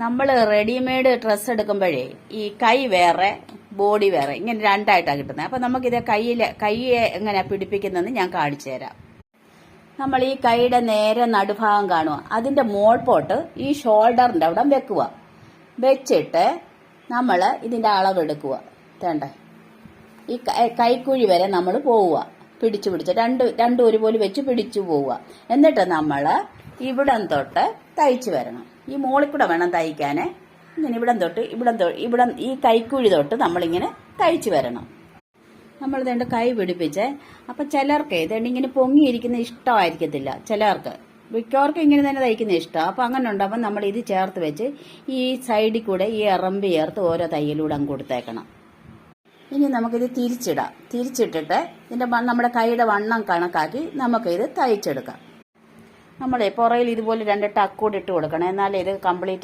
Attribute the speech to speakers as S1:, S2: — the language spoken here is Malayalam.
S1: നമ്മൾ റെഡിമെയ്ഡ് ഡ്രസ്സ് എടുക്കുമ്പോഴേ ഈ കൈ വേറെ ബോഡി വേറെ ഇങ്ങനെ രണ്ടായിട്ടാണ് കിട്ടുന്നത്. അപ്പം നമുക്കിത് കൈയെ എങ്ങനെയാണ് പിടിപ്പിക്കുന്നതെന്ന് ഞാൻ കാണിച്ചു തരാം. നമ്മൾ ഈ കൈയുടെ നേരെ നടുഭാഗം കാണുക, അതിന്റെ മോൾപോട്ട് ഈ ഷോൾഡറിന്റെ അവിടെ വെക്കുക. വെച്ചിട്ട് നമ്മൾ ഇതിന്റെ അളവെടുക്കുക. വേണ്ട ഈ കൈക്കുഴി വരെ നമ്മൾ പോവുക, പിടിച്ച് രണ്ടും ഒരുപോലെ വെച്ച് പിടിച്ചു പോവുക. എന്നിട്ട് നമ്മൾ ഇവിടം തൊട്ട് തയ്ച്ചു വരണം. ഈ മോളിൽ കൂടെ വേണം തയ്ക്കാൻ. ഇങ്ങനെ ഇവിടം ഈ കൈക്കുഴി തൊട്ട് നമ്മളിങ്ങനെ തയ്ച്ചു വരണം. നമ്മൾ ഇതേണ്ട കൈ പിടിപ്പിച്ച്. അപ്പം ചിലർക്ക് ഇതേണ്ട ഇങ്ങനെ പൊങ്ങിയിരിക്കുന്ന ഇഷ്ടമായിരിക്കത്തില്ല, ചിലർക്ക് മിക്കവർക്കും ഇങ്ങനെ തന്നെ തയ്ക്കുന്ന ഇഷ്ടം. അപ്പം അങ്ങനെ ഉണ്ടാകുമ്പോൾ നമ്മൾ ഇത് ചേർത്ത് വെച്ച് ഈ സൈഡിൽ കൂടെ ഈ എറമ്പ് ചേർത്ത് ഓരോ തയ്യലൂടെ അങ്ങ് കൊടുത്തേക്കണം. ഇനി നമുക്കിത് തിരിച്ചിട്ടിട്ട് ഇതിന്റെ നമ്മുടെ കൈയുടെ വണ്ണം കണക്കാക്കി നമുക്കിത് തയ്ച്ചെടുക്കാം. നമ്മളെ പുറയിൽ ഇതുപോലെ 2 ടക്കൂടി ഇട്ട് കൊടുക്കണം, എന്നാലേ ഇത് കംപ്ലീറ്റ്